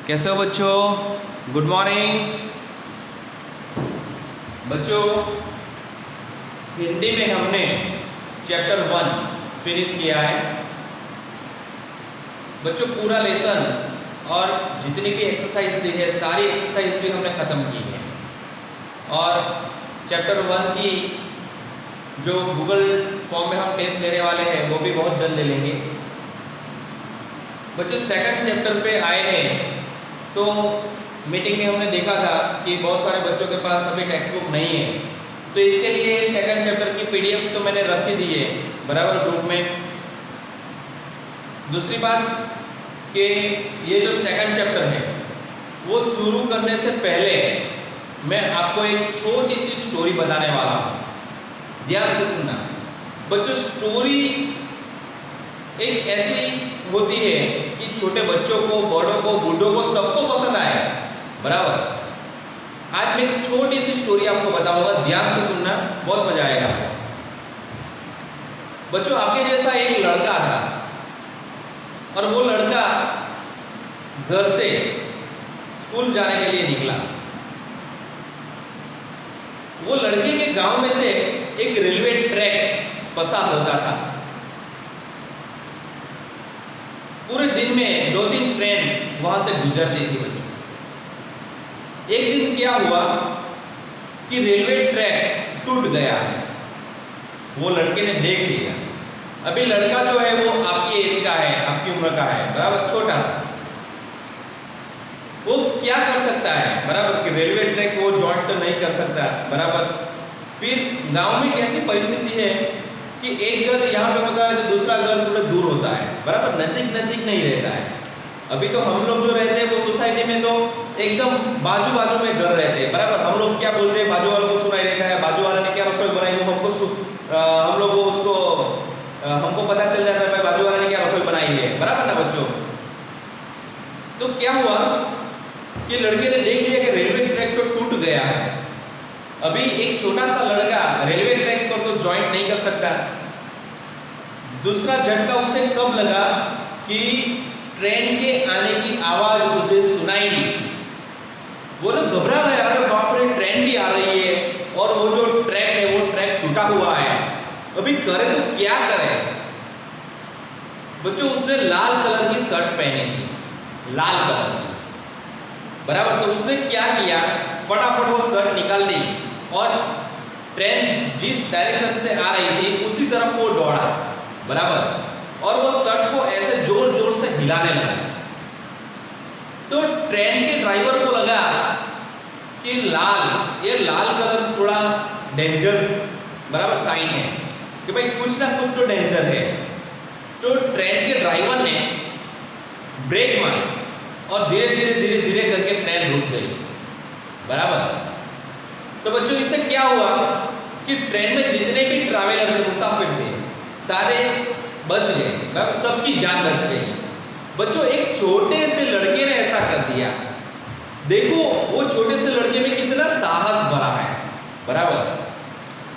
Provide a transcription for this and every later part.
कैसे हो बच्चों? गुड मॉर्निंग बच्चों। हिंदी में हमने चैप्टर 1 फिनिश किया है बच्चों। पूरा लेसन और जितनी भी एक्सरसाइज दी है सारी एक्सरसाइज भी हमने ख़त्म की है। और चैप्टर 1 की जो गूगल फॉर्म में हम टेस्ट लेने वाले हैं वो भी बहुत जल्द ले लेंगे बच्चों। सेकंड चैप्टर पे आए हैं तो मीटिंग में हमने देखा था कि बहुत सारे बच्चों के पास अभी टेक्स्ट बुक नहीं है, तो इसके लिए सेकंड चैप्टर की पीडीएफ तो मैंने रख ही दी है बराबर ग्रुप में। दूसरी बात कि ये जो सेकंड चैप्टर है वो शुरू करने से पहले मैं आपको एक छोटी सी स्टोरी बताने वाला हूँ, ध्यान से सुनना बच्चों। स्टोरी एक ऐसी होती है कि छोटे बच्चों को, बड़ों को, बूढ़ों को, सबको पसंद आए बराबर। आज मैं एक छोटी सी स्टोरी आपको बताऊंगा, ध्यान से सुनना, बहुत मजा आएगा बच्चों। आपके जैसा एक लड़का था और वो लड़का घर से स्कूल जाने के लिए निकला। वो लड़के के गांव में से एक रेलवे ट्रैक पास होता था। पूरे दिन में 2-3 ट्रेन वहां से गुजरती थी बच्चों। एक दिन क्या हुआ कि रेलवे ट्रैक टूट गया है। वो लड़के ने देख लिया। अभी लड़का जो है वो आपकी एज का है, आपकी उम्र का है बराबर, छोटा सा। वो क्या कर सकता है बराबर कि रेलवे ट्रैक वो जॉइंट नहीं कर सकता बराबर। फिर गांव में कैसी परिस्थिति है कि एक घर यहाँ पे होता है तो दूसरा घर थोड़ा दूर होता है बराबर, नजदीक नहीं रहता है। अभी तो हम लोग जो रहते हैं वो सोसाइटी में तो एकदम बाजू बाजू में घर रहते हैं बराबर। हम लोग क्या बोलते हैं, बाजू वालों को सुनाई देता है, बाजू वाले ने क्या रसोई बनाई वो हमको हम लोग उसको हमको पता चल जाता है भाई बाजू वाले ने क्या रसोई बनाई है बराबर ना बच्चों। तो क्या हुआ कि लड़के ने देख लिया कि रेलवे ट्रैक तो टूट गया है। अभी एक छोटा सा लड़का रेलवे ट्रैक को तो जॉइंट नहीं कर सकता। दूसरा झटका उसे कब लगा कि ट्रेन के आने की आवाज उसे सुनाई दी। वो लोग घबरा गया, अरे बाप रे ट्रेन भी आ रही है और वो जो ट्रैक है वो ट्रैक टूटा हुआ है, अभी करे तो क्या करे बच्चों। उसने लाल कलर की शर्ट पहनी थी, लाल कलर की बराबर। तो उसने क्या किया, फटाफट वो शर्ट निकाल दी और ट्रेन जिस डायरेक्शन से आ रही थी उसी तरफ वो दौड़ा बराबर। और वो शर्ट को ऐसे जोर जोर से हिलाने लगा। तो ट्रेन के ड्राइवर को लगा कि ये लाल कलर थोड़ा डेंजरस बराबर साइन है कि भाई कुछ ना कुछ तो डेंजर है। तो ट्रेन के ड्राइवर ने ब्रेक मारी और धीरे धीरे करके ट्रेन रुक गई बराबर। तो बच्चों इससे क्या हुआ कि ट्रेन में जितने भी ट्रैवलर थे, मुसाफिर थे, सारे बच गए बराबर, सबकी जान बच गई बच्चों। एक छोटे से लड़के ने ऐसा कर दिया। देखो वो छोटे से लड़के में कितना साहस भरा है बराबर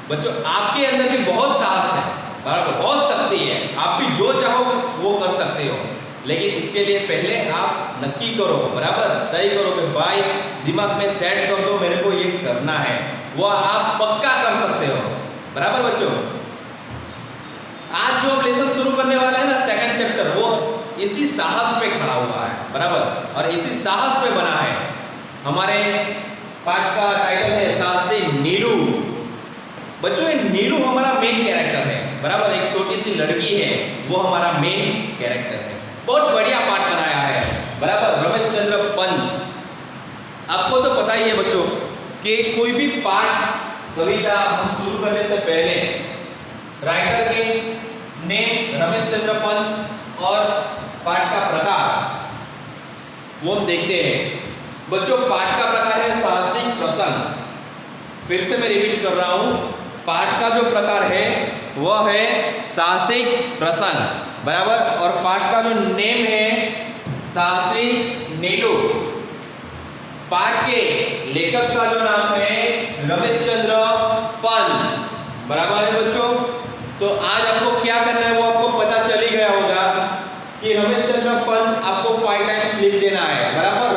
बच्चों। आपके अंदर भी बहुत साहस है बराबर, बहुत शक्ति है, आप भी जो चाहो वो कर सकते हो। लेकिन इसके लिए पहले आप नक्की करो बराबर, तय करो कि भाई दिमाग में सेट कर दो मेरे को ये करना है, वो आप पक्का कर सकते हो बराबर बच्चों। आज जो हम लेसन शुरू करने वाले हैं ना सेकंड चैप्टर, वो इसी साहस पे खड़ा हुआ है बराबर और इसी साहस पे बना है। हमारे पाठ का टाइटल है साहसी नीलू बच्चों। ये नीलू हमारा मेन कैरेक्टर है बराबर। एक छोटी सी लड़की है वो हमारा मेन कैरेक्टर है। बहुत बढ़िया पाठ बनाया है बराबर रमेश चंद्र पंत। आपको तो पता ही है बच्चों कि कोई भी पाठ कविता हम शुरू करने से पहले राइटर के नेम रमेश चंद्र पंत और पाठ का प्रकार वो हम देखते हैं बच्चों। पाठ का प्रकार है साहसिक प्रसंग। फिर से मैं रिपीट कर रहा हूं, पाठ का जो प्रकार है वह है साहसिक प्रसंग बराबर। और पाठ का जो नेम है साहसी नीलू। पाठ के लेखक का जो नाम है रमेश चंद्र पंत बराबर है बच्चों। तो आज आपको क्या करना है वो आपको पता चल ही गया होगा कि रमेश चंद्र पंत आपको 5 टाइम्स लिख देना है बराबर।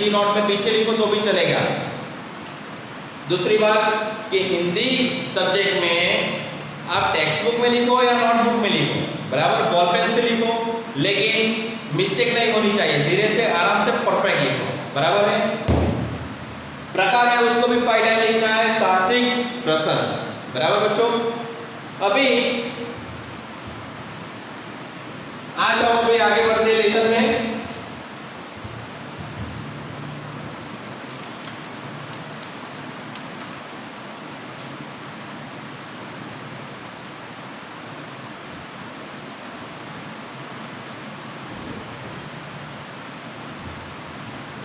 स्टिकी नोट में पीछे लिखो तो भी चलेगा। दूसरी बात कि हिंदी सब्जेक्ट में आप टेक्स्ट बुक में लिखो या नोटबुक में लिखो, बराबर बॉल पेन से लिखो, लेकिन मिस्टेक नहीं होनी चाहिए, धीरे से आराम से परफेक्ट लिखो, बराबर है। प्रकार है उसको भी 5 टाइम लिखना है, साहसिक प्रसंग, बराबर बच्चों। अभी आ जाओ अभी आगे बढ़ते लेसन में।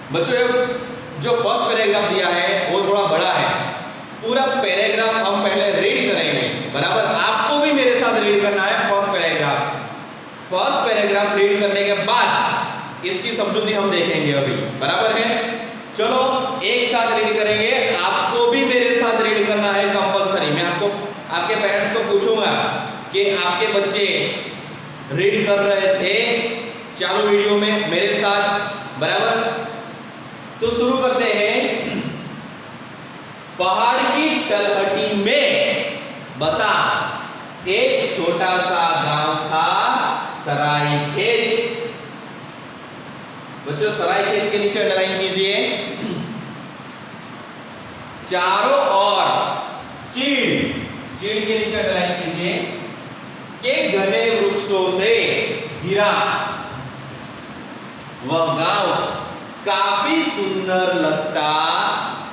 बच्चों जो फर्स्ट पैराग्राफ दिया है वो थोड़ा बड़ा है, पूरा पैराग्राफ हम पहले रीड करेंगे, बराबर। आपको भी मेरे साथ रीड करना है first paragraph. First paragraph read करने के बाद इसकी समझौती हम देखेंगे अभी, बराबर है। चलो एक साथ रीड करेंगे, आपको भी मेरे साथ रीड करना है कंपलसरी। मैं आपको आपके पेरेंट्स को पूछूंगा कि आपके बच्चे रीड कर रहे थे चालू वीडियो में मेरे साथ, बराबर। तो शुरू करते हैं। पहाड़ की तलहटी में बसा एक छोटा सा गांव था, सरायखेत। बच्चों सरायखेत के नीचे अंडरलाइन कीजिए। चारों ओर चीड़, चीड़ के नीचे अंडरलाइन कीजिए, के घने वृक्षों से घिरा वह गांव काफी सुंदर लगता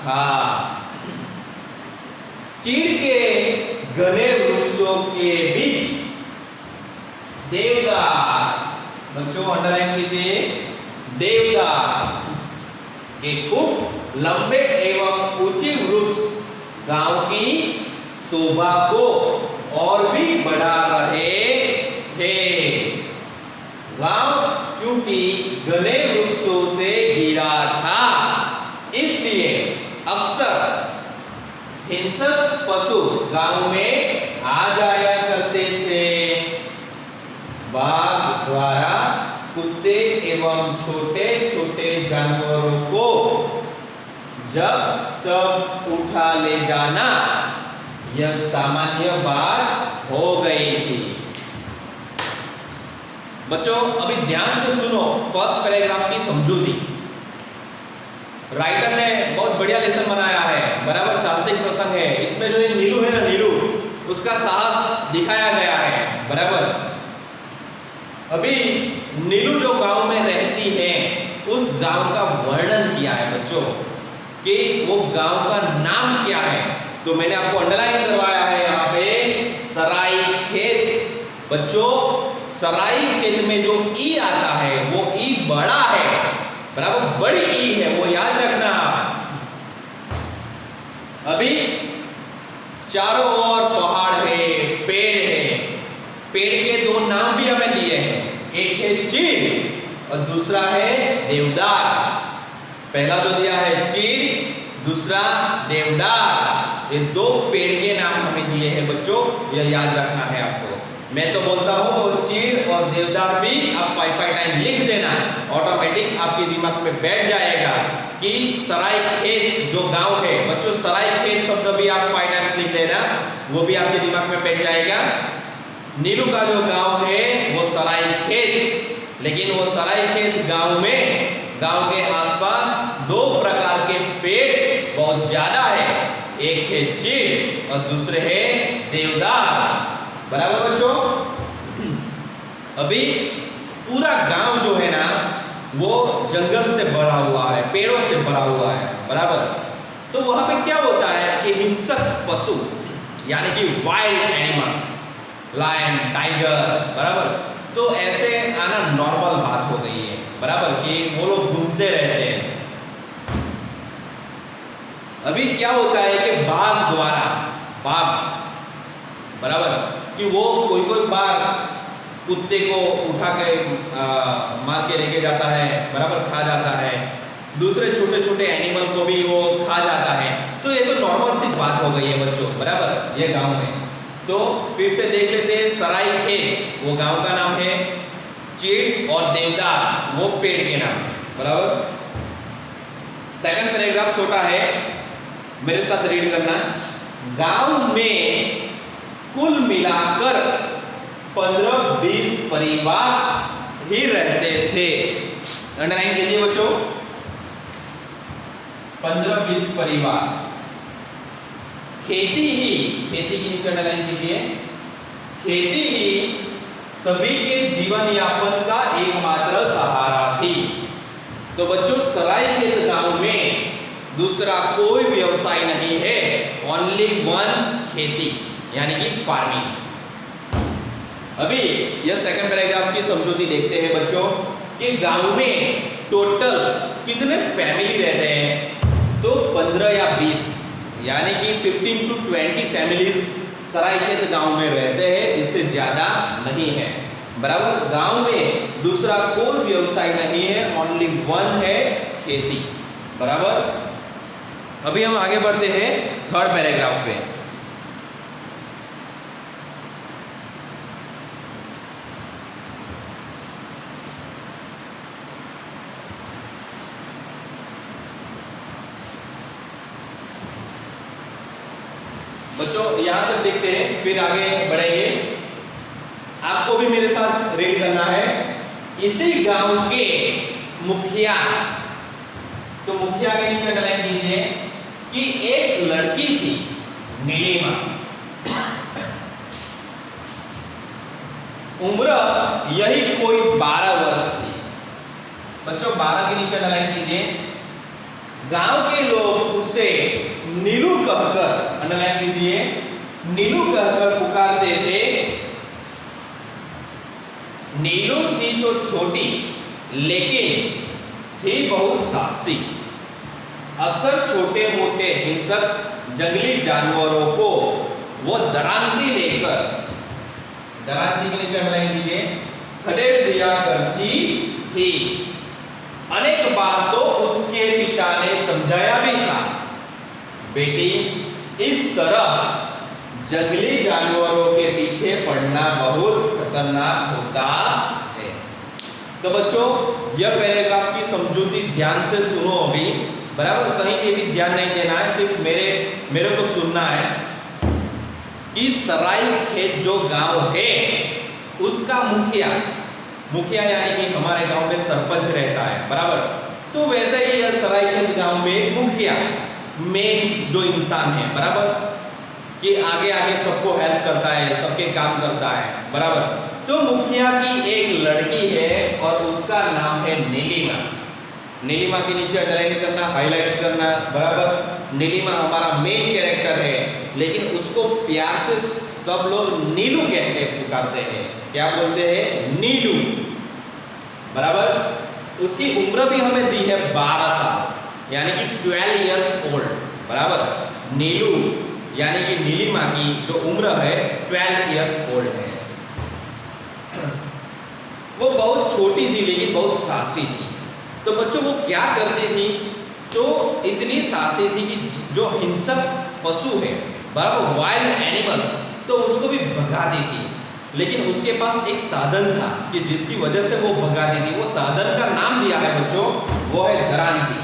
था। चीड़ के घने वृक्षों के बीच देवदार, बच्चों अंडरलाइन कीजिए, देवदार एक खूब लंबे एवं ऊंचे वृक्ष गांव की शोभा को और भी बढ़ा रहे थे। गांव चूंकि घने वृक्षों से घिरा था, इसलिए अक्सर हिंसक पशु गांव में आ जाया करते थे। बाघ द्वारा कुत्ते एवं छोटे छोटे जानवरों को जब तब उठा ले जाना यह सामान्य बात हो गई थी। बच्चों अभी ध्यान से सुनो फर्स्ट पैराग्राफ की समझौती। राइटर ने बहुत बढ़िया लेसन बनाया है, बराबर, साहसिक प्रसंग है। इसमें जो ये नीलू है ना, नीलू, उसका साहस दिखाया गया है, बराबर। अभी नीलू जो गांव में रहती है उस गांव का वर्णन किया है बच्चों, कि वो गांव का नाम क्या है। तो मैंने आपको अंडरलाइन करवाया है यहाँ पे सरायखेत। बच्चों सरायखेत में जो ई आता है वो ई बड़ा है, बराबर, बड़ी ई है, वो याद रखना। अभी चारों ओर पहाड़ है, पेड़ है। पेड़ के दो नाम भी हमें दिए हैं, एक है चीड़ और दूसरा है देवदार। पहला जो दिया है चीड़, दूसरा देवदार। ये दो पेड़ के नाम हमें दिए हैं बच्चों, यह याद रखना है आपको। मैं तो बोलता हूँ वो चीड़ और देवदार भी आप 5 टाइम लिख देना, ऑटोमेटिक आपके दिमाग में बैठ जाएगा कि सरायखेत जो गांव है। बच्चों सरायखेत शब्द भी आप 5 टाइम्स लिख देना, वो भी आपके दिमाग में बैठ जाएगा। नीलू का जो गांव है वो सरायखेत, लेकिन वो सरायखेत गांव में, गांव के आसपास 2 प्रकार के पेड़ बहुत ज्यादा है, एक है चीड़ और दूसरे है देवदार, बराबर बच्चों। अभी पूरा गांव जो है ना वो जंगल से भरा हुआ है, पेड़ों से भरा हुआ है, बराबर। तो वहां पे क्या होता है कि हिंसक पशु यानी कि वाइल्ड एनिमल्स, लायन, टाइगर, बराबर, तो ऐसे आना नॉर्मल बात हो गई है, बराबर, कि वो लोग घूमते रहते हैं। अभी क्या होता है कि बाघ द्वारा, बाघ, बराबर, कि वो कोई बाघ कुत्ते को उठा के मार के लेके जाता है, बराबर, खा जाता है। दूसरे छोटे छोटे एनिमल को भी वो खा जाता है। तो ये तो नॉर्मल सी बात हो गई है बच्चों, बराबर, ये गांव में। तो फिर से देख लेते हैं, सरायखेत वो गांव का नाम है, चीड़ और देवदार वो पेड़ के नाम है, बराबर। सेकंड पैराग्राफ छोटा है, मेरे साथ रीड करना। गांव में कुल मिलाकर 15-20 परिवार ही रहते थे। अंडरलाइन कीजिए बच्चों, 15-20 परिवार। खेती के नीचे अंडरलाइन कीजिए, खेती ही सभी के जीवन यापन का एकमात्र सहारा थी। तो बच्चों सरायखेत गांव में दूसरा कोई व्यवसाय नहीं है, ओनली वन खेती यानी कि फार्मिंग। अभी यह सेकंड पैराग्राफ की समझौती देखते हैं बच्चों कि गांव में टोटल कितने फैमिली रहते हैं। तो 15 या 20 यानी कि 15 to 20 फैमिलीज सरायखेत गांव में रहते हैं, इससे ज्यादा नहीं है। बराबर, गांव में दूसरा कोई व्यवसाय नहीं है, ओनली वन है खेती। बराबर, अभी हम आगे बढ़ते हैं थर्ड पैराग्राफ पे। बच्चों यहां तक देखते हैं, फिर आगे बढ़ेंगे। आपको भी मेरे साथ रीड करना है। इसी गांव के मुखिया, तो मुखिया के नीचे अंडरलाइन कीजिए कि एक लड़की थी नीलिमा, उम्र यही कोई 12 वर्ष थी। बच्चों 12 के नीचे अंडरलाइन कीजिए। गांव के लोग उसे नीलू कहकर, अंडरलाइन कीजिए, नीलू कहकर पुकारते थे। नीलू थी तो छोटी, लेकिन थी बहुत साहसी। अक्सर छोटे मोटे हिंसक जंगली जानवरों को वो दरांती लेकर, दरांती के नीचे अंडरलाइन कीजिए, खदेड़ दिया करती थी। अनेक बार तो उसके पिता ने समझाया भी था, बेटी इस तरह जंगली जानवरों के पीछे पड़ना बहुत खतरनाक होता है। तो बच्चों यह पैराग्राफ की समझौती ध्यान से सुनो अभी। बराबर, कहीं पे भी ध्यान नहीं देना है, सिर्फ मेरे को सुनना है कि सरायखेत जो गांव है उसका मुखिया यानी कि हमारे गांव में सरपंच रहता है। बराबर, तो वैसे ही यह सरायखेत गांव में मुखिया मेन जो इंसान है, बराबर, कि आगे आगे सबको हेल्प करता है, सबके काम करता है। बराबर, तो मुखिया की एक लड़की है और उसका नाम है नीलिमा। नीलिमा के नीचे अंडरलाइन करना, हाईलाइट करना। बराबर, नीलिमा हमारा मेन कैरेक्टर है, लेकिन उसको प्यार से सब लोग नीलू कहते पुकारते हैं। क्या बोलते हैं? नीलू। बराबर, उसकी उम्र भी हमें दी है 12 साल यानी कि 12 इयर्स ओल्ड। बराबर, नीलू यानी कि नीलिमा की जो उम्र है 12 इयर्स ओल्ड है। वो बहुत छोटी थी लेकिन बहुत साहसी थी। तो बच्चों वो क्या करती थी? तो इतनी साहसी थी कि जो हिंसक पशु है, बराबर, वाइल्ड एनिमल्स, तो उसको भी भगाती थी। लेकिन उसके पास एक साधन था कि जिसकी वजह से वो भगाती थी। वो साधन का नाम दिया है बच्चों, वो है दरांती।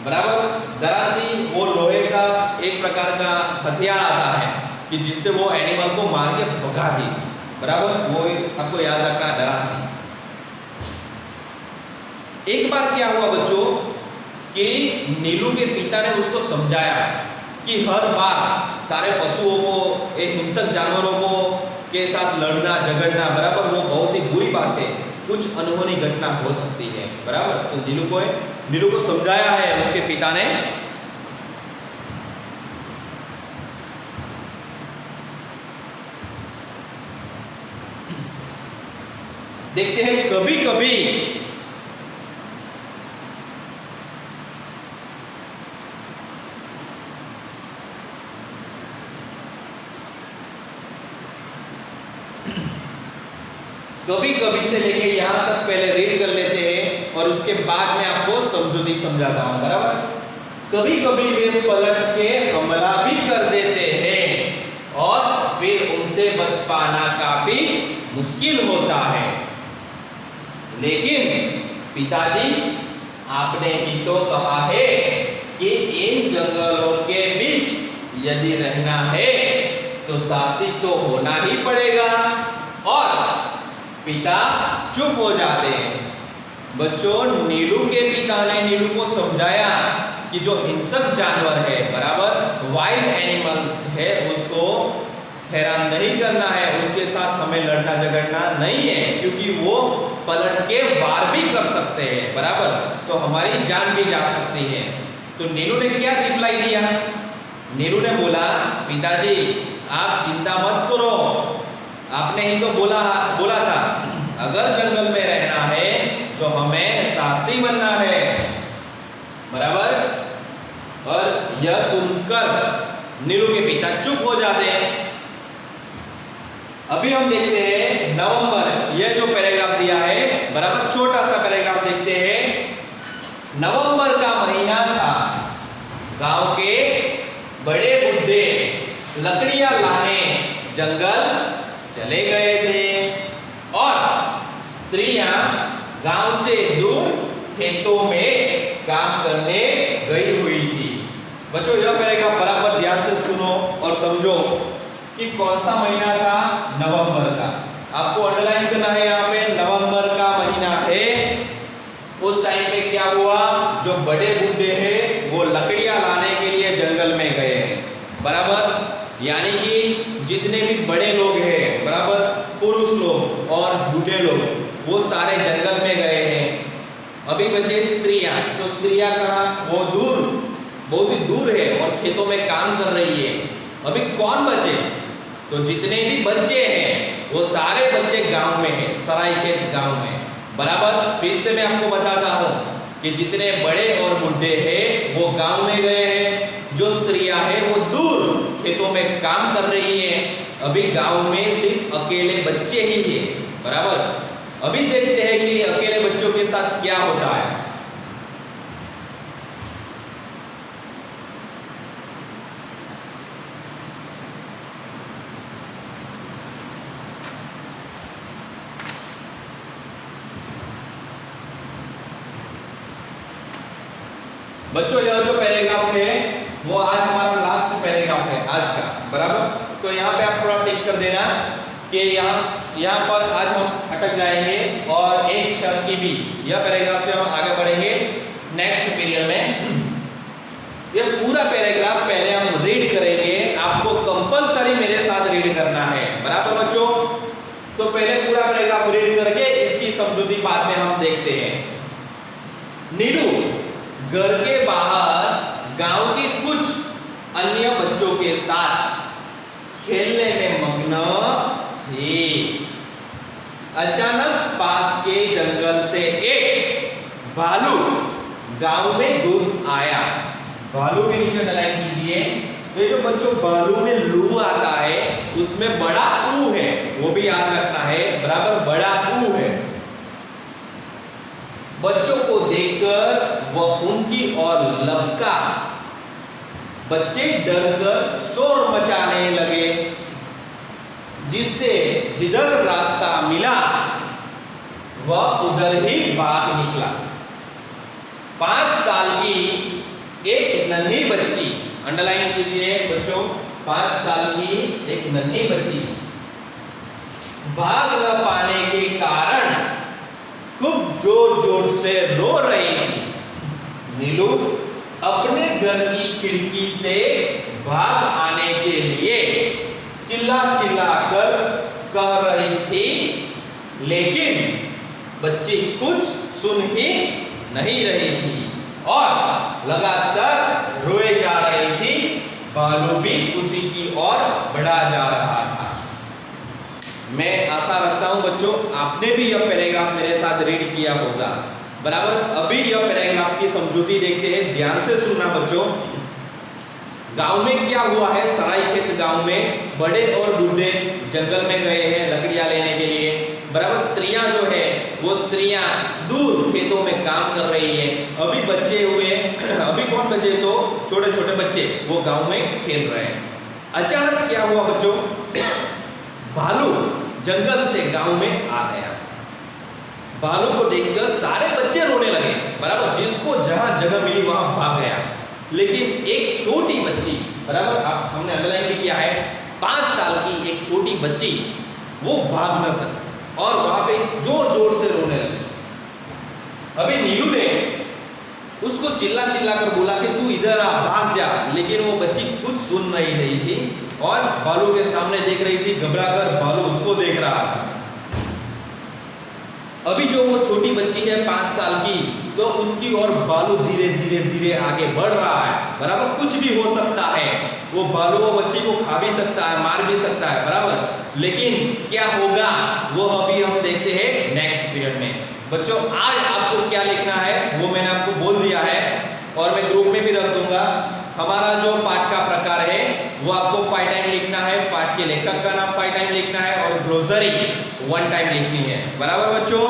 बराबर, दरांती वो लोहे का एक प्रकार का हथियार आता है कि जिससे वो एनिमल को मार के भगाती थी। बराबर, वो आपको याद रखना है, दरांती। एक बार क्या हुआ बच्चों कि नीलू के पिता ने उसको समझाया कि हर बार सारे पशुओं को, एक हिंसक जानवरों को के साथ लड़ना झगड़ना, बराबर, वो बहुत ही बुरी बात है, कुछ अनहोनी घटना हो सकती है। बराबर, तो नीलू को समझाया है उसके पिता ने। देखते हैं कभी कभी से लेके यहां तक पहले रीड कर लेते हैं और उसके बाद में आपको समझौती समझाता हूं। बराबर, कभी कभी वे पलट के हमला भी कर देते हैं और फिर उनसे बच पाना काफी मुश्किल होता है। लेकिन पिताजी आपने ही तो कहा है जंगलों के बीच यदि रहना है तो साहसी तो होना ही पड़ेगा। और पिता चुप हो जाते हैं। बच्चों, नीलू के पिता ने नीलू को समझाया कि जो हिंसक जानवर है, बराबर वाइल्ड एनिमल्स है, उसको हैरान नहीं करना है, उसके साथ हमें लड़ना झगड़ना नहीं है, क्योंकि वो पलट के वार भी कर सकते हैं, बराबर, तो हमारी जान भी जा सकती है। तो नीलू ने क्या रिप्लाई दिया? नीलू ने बोला, पिताजी आप चिंता मत करो, आपने ही तो बोला था अगर जंगल में रहना है तो हमें साहसी बनना है, बराबर। और यह सुनकर नीलू के पिता चुप हो जाते हैं। अभी हम देखते हैं नवंबर, यह जो पैराग्राफ दिया है, बराबर, छोटा सा पैराग्राफ देखते हैं। नवंबर का महीना था, गांव के बड़े बुड्ढे लकड़ियां लाने जंगल चले गए थे और स्त्रियां गांव से दूर खेतों में काम करने गई हुई थी। बच्चों, यह पैराग्राफ बराबर ध्यान से सुनो और समझो कि कौन सा महीना था? नवंबर का। आपको अंडरलाइन करना है, यहाँ पे नवंबर का महीना है। उस टाइम पे क्या हुआ? जो बड़े बूढ़े हैं वो लकड़ियां लाने के लिए जंगल में गए हैं, बराबर। यानी कि जितने भी बड़े लोग हैं, बराबर, पुरुष लोग और बूढ़े लोग, वो सारे जंगल में गए हैं। अभी बचे स्त्रियां, तो स्त्रियां कहाँ? वो दूर, बहुत ही दूर है और खेतों में काम कर रही है। अभी कौन बचे? तो जितने भी बच्चे हैं वो सारे बच्चे गांव में हैं, सरायखेत गांव में, बराबर। फिर से मैं आपको बताता हूं कि जितने बड़े और बूढ़े हैं वो गांव में गए हैं, जो स्त्रियां हैं वो दूर खेतों में काम कर रही हैं। अभी गांव में सिर्फ अकेले बच्चे ही हैं, बराबर। अभी देखते हैं कि अकेले बच्चों के साथ क्या होता है। बच्चों, यह जो पैराग्राफ है वो आज हमारा लास्ट पैराग्राफ है आज का, बराबर। तो यहाँ पे आप थोड़ा टिक कर देना कि यहाँ पर आज हम अटक जाएंगे और एक क्षण की भी यह पैराग्राफ से हम आगे बढ़ेंगे नेक्स्ट पीरियड में। ये पूरा पैराग्राफ पहले हम रीड करेंगे, आपको कंपलसरी मेरे साथ रीड करना है, बराबर बच्चों। तो पहले पूरा पैराग्राफ रीड करके इसकी समझौती बाद में हम देखते हैं। नीलू घर के बाहर गांव के कुछ अन्य बच्चों के साथ खेलने में मग्न थी। अचानक पास के जंगल से एक भालू गांव में घुस आया। भालू के नीचे अंडरलाइन कीजिए। तो जो बच्चों भालू में लू आता है उसमें बड़ा ऊ है, वो भी याद रखना है, बराबर, बड़ा ऊ है। बच्चों को देखकर वह उनकी ओर लपका। बच्चे डरकर शोर मचाने लगे, जिससे जिधर रास्ता मिला वह उधर ही भाग निकला। 5 साल की एक नन्ही बच्ची, अंडरलाइन कीजिए बच्चों, 5 साल की एक नन्ही बच्ची भाग न पाने के कारण खूब जोर जोर से रो रही थी। नीलू अपने घर की खिड़की से भाग आने के लिए चिल्ला चिल्ला कर कह रही थी, लेकिन बच्ची कुछ सुन ही नहीं रही थी और लगातार रोए जा रही थी। भालू भी उसी की ओर बढ़ा जा रहा था। मैं आशा रखता हूं बच्चों आपने भी यह पैराग्राफ मेरे साथ रीड किया होगा, बराबर। अभी यह पैराग्राफ की समझौती देखते हैं, ध्यान से सुनना बच्चों। गांव में क्या हुआ है? सरायखेत गांव में बड़े और बूढ़े जंगल में गए हैं लकड़ियां लेने के लिए, बराबर। स्त्रियां जो है वो स्त्रियां दूर खेतों में काम कर रही है। अभी बच्चे हुए, अभी कौन बचे? तो छोटे छोटे बच्चे वो गांव में खेल रहे हैं। अचानक क्या हुआ बच्चों? भालू जंगल से गांव में आ गया। भालू को देखकर सारे बच्चे रोने लगे, बराबर। जिसको जहां जगह मिली वहां भाग गया। लेकिन एक छोटी बच्ची, बराबर, आप हमने अंडरलाइन भी किया है, 5 साल की एक छोटी बच्ची वो भाग न सकी और वहां पे जोर जोर से रोने लगी। अभी नीलू ने उसको चिल्ला चिल्ला कर बोला कि तू इधर आ, भाग जा, लेकिन वो बच्ची कुछ सुन नहीं रही थी और बालू के सामने देख रही थी, घबरा कर बालू उसको देख रहा था। अभी जो वो छोटी बच्ची है 5 साल की, तो उसकी और बालू धीरे धीरे धीरे आगे बढ़ रहा है, बराबर। कुछ भी हो सकता है, वो बालू वो बच्ची को खा भी सकता है, मार भी सकता है, बराबर। लेकिन क्या होगा वो अभी हम देखते हैं नेक्स्ट पीरियड में। बच्चों आज आपको क्या लिखना है वो मैंने आपको बोल दिया है और मैं ग्रुप में भी रख दूंगा। हमारा जो पाठ का प्रकार है वो आपको 5 टाइम लिखना है, पाठ के लेखक का नाम 5 टाइम लिखना है और ग्लोसरी 1 टाइम लिखनी है, बराबर बच्चों।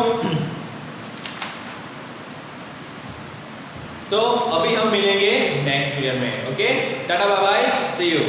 तो अभी हम मिलेंगे नेक्स्ट पीरियड में। Okay, tata bye bye, see you.